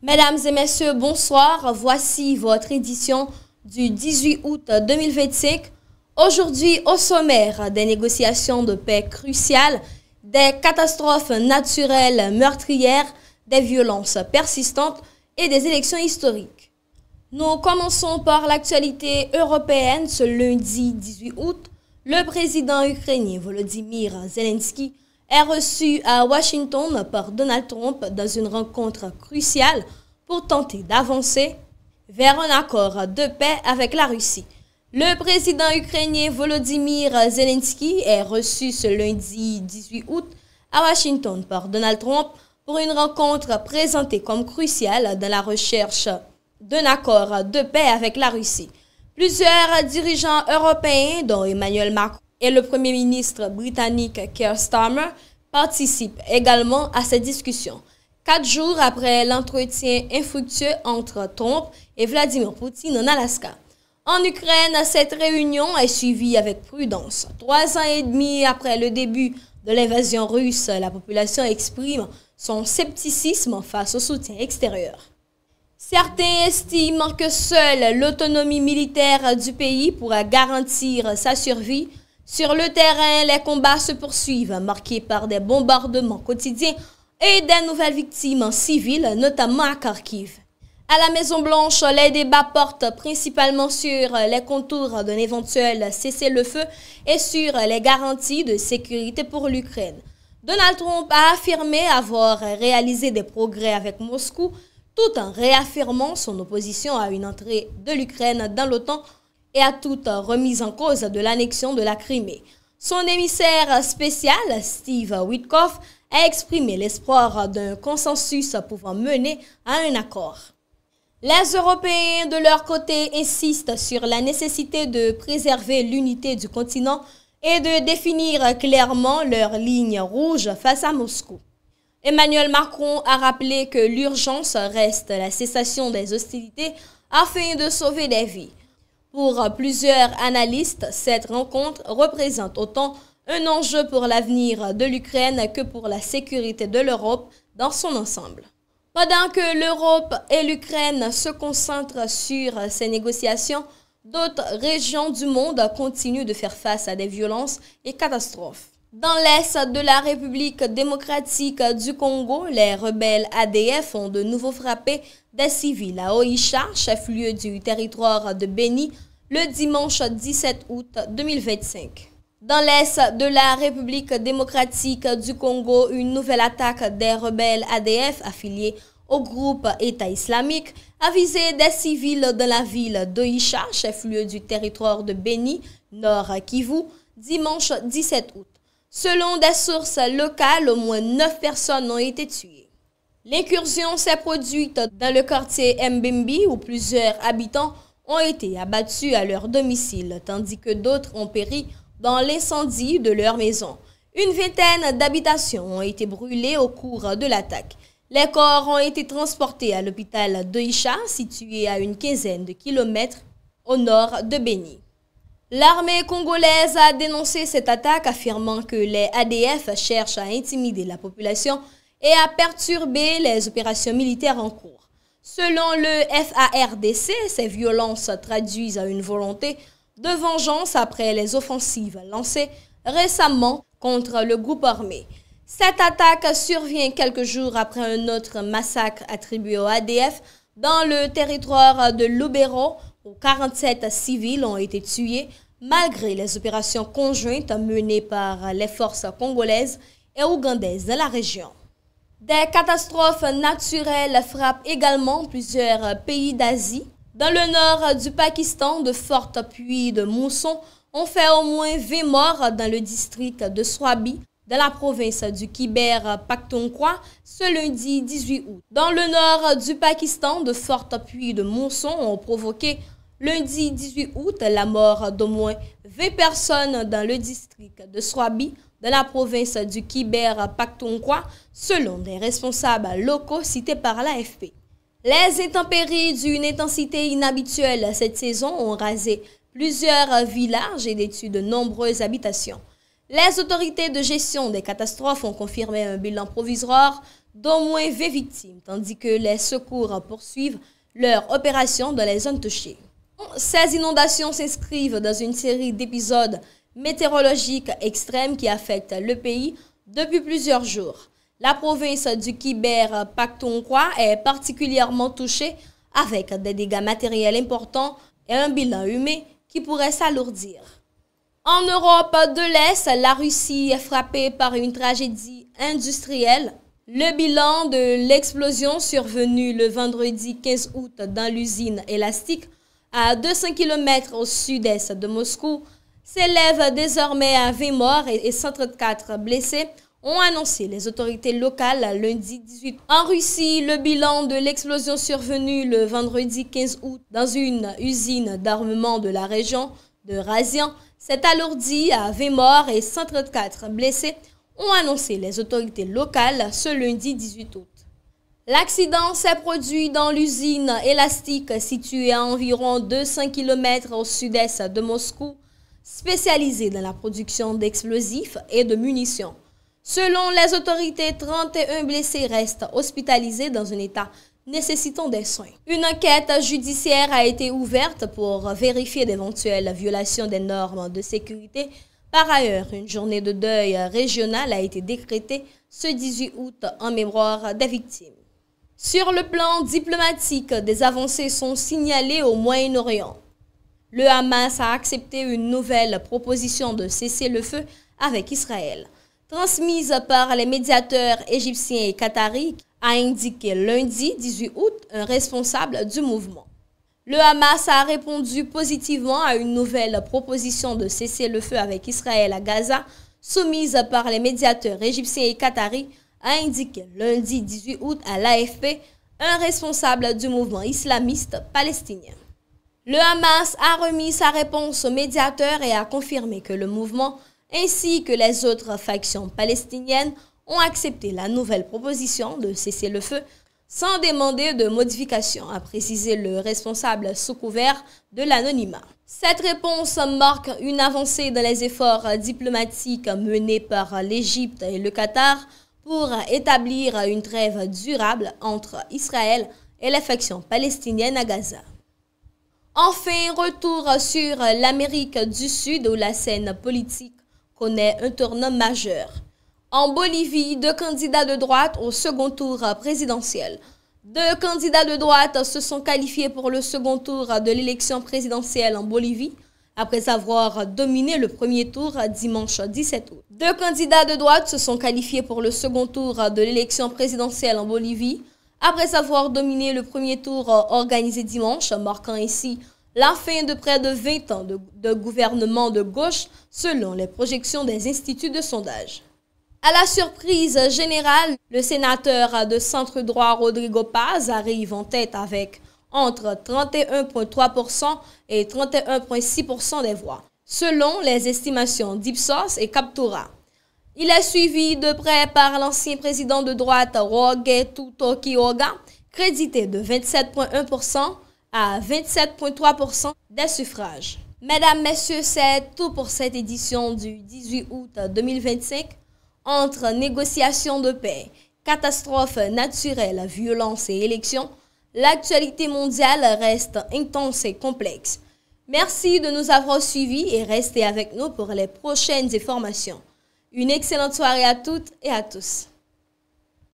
Mesdames et messieurs, bonsoir. Voici votre édition du 18 août 2025. Aujourd'hui, au sommaire, des négociations de paix cruciales, des catastrophes naturelles meurtrières, des violences persistantes et des élections historiques. Nous commençons par l'actualité européenne. Ce lundi 18 août, le président ukrainien Volodymyr Zelensky est reçu à Washington par Donald Trump dans une rencontre cruciale pour tenter d'avancer vers un accord de paix avec la Russie. Le président ukrainien Volodymyr Zelensky est reçu ce lundi 18 août à Washington par Donald Trump pour une rencontre présentée comme cruciale dans la recherche d'un accord de paix avec la Russie. Plusieurs dirigeants européens, dont Emmanuel Macron et le Premier ministre britannique Keir Starmer, participent également à cette discussion. 4 jours après l'entretien infructueux entre Trump et Vladimir Poutine en Alaska. En Ukraine, cette réunion est suivie avec prudence. 3 ans et demi après le début de l'invasion russe, la population exprime son scepticisme face au soutien extérieur. Certains estiment que seule l'autonomie militaire du pays pourra garantir sa survie. Sur le terrain, les combats se poursuivent, marqués par des bombardements quotidiens et des nouvelles victimes civiles, notamment à Kharkiv. À la Maison-Blanche, les débats portent principalement sur les contours d'un éventuel cessez-le-feu et sur les garanties de sécurité pour l'Ukraine. Donald Trump a affirmé avoir réalisé des progrès avec Moscou, tout en réaffirmant son opposition à une entrée de l'Ukraine dans l'OTAN et à toute remise en cause de l'annexion de la Crimée. Son émissaire spécial, Steve Witkoff, a exprimé l'espoir d'un consensus pouvant mener à un accord. Les Européens, de leur côté, insistent sur la nécessité de préserver l'unité du continent et de définir clairement leurs lignes rouges face à Moscou. Emmanuel Macron a rappelé que l'urgence reste la cessation des hostilités afin de sauver des vies. Pour plusieurs analystes, cette rencontre représente autant un enjeu pour l'avenir de l'Ukraine que pour la sécurité de l'Europe dans son ensemble. Pendant que l'Europe et l'Ukraine se concentrent sur ces négociations, d'autres régions du monde continuent de faire face à des violences et catastrophes. Dans l'est de la République démocratique du Congo, les rebelles ADF ont de nouveau frappé des civils à Oicha, chef-lieu du territoire de Beni, le dimanche 17 août 2025. Dans l'est de la République démocratique du Congo, une nouvelle attaque des rebelles ADF affiliés au groupe État islamique a visé des civils dans la ville d'Oicha, chef-lieu du territoire de Beni, Nord Kivu, dimanche 17 août. Selon des sources locales, au moins 9 personnes ont été tuées. L'incursion s'est produite dans le quartier Mbembi où plusieurs habitants ont été abattus à leur domicile, tandis que d'autres ont péri dans l'incendie de leur maison. Une vingtaine d'habitations ont été brûlées au cours de l'attaque. Les corps ont été transportés à l'hôpital d'Oicha, situé à une quinzaine de kilomètres au nord de Beni. L'armée congolaise a dénoncé cette attaque, affirmant que les ADF cherchent à intimider la population et à perturber les opérations militaires en cours. Selon le FARDC, ces violences traduisent une volonté de vengeance après les offensives lancées récemment contre le groupe armé. Cette attaque survient quelques jours après un autre massacre attribué au ADF dans le territoire de Lubero, où 47 civils ont été tués malgré les opérations conjointes menées par les forces congolaises et ougandaises dans la région. Des catastrophes naturelles frappent également plusieurs pays d'Asie. Dans le nord du Pakistan, de fortes pluies de mousson ont fait au moins 20 morts dans le district de Swabi, dans la province du Khyber Pakhtunkhwa, ce lundi 18 août. Dans le nord du Pakistan, de fortes pluies de mousson ont provoqué lundi 18 août la mort d'au moins 20 personnes dans le district de Swabi, dans la province du Khyber Pakhtunkhwa, selon des responsables locaux cités par l'AFP. Les intempéries d'une intensité inhabituelle cette saison ont rasé plusieurs villages et détruit de nombreuses habitations. Les autorités de gestion des catastrophes ont confirmé un bilan provisoire d'au moins 20 victimes, tandis que les secours poursuivent leur opération dans les zones touchées. Ces inondations s'inscrivent dans une série d'épisodes météorologiques extrêmes qui affectent le pays depuis plusieurs jours. La province du Khyber Pakhtunkhwa est particulièrement touchée avec des dégâts matériels importants et un bilan humain qui pourrait s'alourdir. En Europe de l'Est, la Russie est frappée par une tragédie industrielle. Le bilan de l'explosion survenue le vendredi 15 août dans l'usine Elastic à 200 km au sud-est de Moscou s'élève désormais à 20 morts et 134 blessés, ont annoncé les autorités locales lundi 18 août. En Russie, le bilan de l'explosion survenue le vendredi 15 août dans une usine d'armement de la région de Razian s'est alourdi à 20 morts et 134 blessés, ont annoncé les autorités locales ce lundi 18 août. L'accident s'est produit dans l'usine Elastic située à environ 200 km au sud-est de Moscou, spécialisée dans la production d'explosifs et de munitions. Selon les autorités, 31 blessés restent hospitalisés dans un état nécessitant des soins. Une enquête judiciaire a été ouverte pour vérifier d'éventuelles violations des normes de sécurité. Par ailleurs, une journée de deuil régional a été décrétée ce 18 août en mémoire des victimes. Sur le plan diplomatique, des avancées sont signalées au Moyen-Orient. Le Hamas a accepté une nouvelle proposition de cessez-le-feu avec Israël. Transmise par les médiateurs égyptiens et qataris, a indiqué lundi 18 août un responsable du mouvement. Le Hamas a répondu positivement à une nouvelle proposition de cessez-le-feu avec Israël à Gaza, soumise par les médiateurs égyptiens et qataris, a indiqué lundi 18 août à l'AFP un responsable du mouvement islamiste palestinien. Le Hamas a remis sa réponse aux médiateurs et a confirmé que le mouvement ainsi que les autres factions palestiniennes ont accepté la nouvelle proposition de cessez-le-feu sans demander de modification, a précisé le responsable sous couvert de l'anonymat. Cette réponse marque une avancée dans les efforts diplomatiques menés par l'Égypte et le Qatar pour établir une trêve durable entre Israël et les factions palestiniennes à Gaza. Enfin, retour sur l'Amérique du Sud où la scène politique connaît un tournant majeur. En Bolivie, 2 candidats de droite au second tour présidentiel. 2 candidats de droite se sont qualifiés pour le second tour de l'élection présidentielle en Bolivie après avoir dominé le premier tour dimanche 17 août. 2 candidats de droite se sont qualifiés pour le second tour de l'élection présidentielle en Bolivie après avoir dominé le premier tour organisé dimanche, marquant ainsi la fin de près de 20 ans de gouvernement de gauche selon les projections des instituts de sondage. À la surprise générale, le sénateur de centre-droit Rodrigo Paz arrive en tête avec entre 31,3% et 31,6% des voix, selon les estimations d'Ipsos et Captura. Il est suivi de près par l'ancien président de droite Roque Quiroga, crédité de 27,1% à 27,3% des suffrages. Mesdames, Messieurs, c'est tout pour cette édition du 18 août 2025. Entre négociations de paix, catastrophes naturelles, violences et élections, l'actualité mondiale reste intense et complexe. Merci de nous avoir suivis et restez avec nous pour les prochaines informations. Une excellente soirée à toutes et à tous.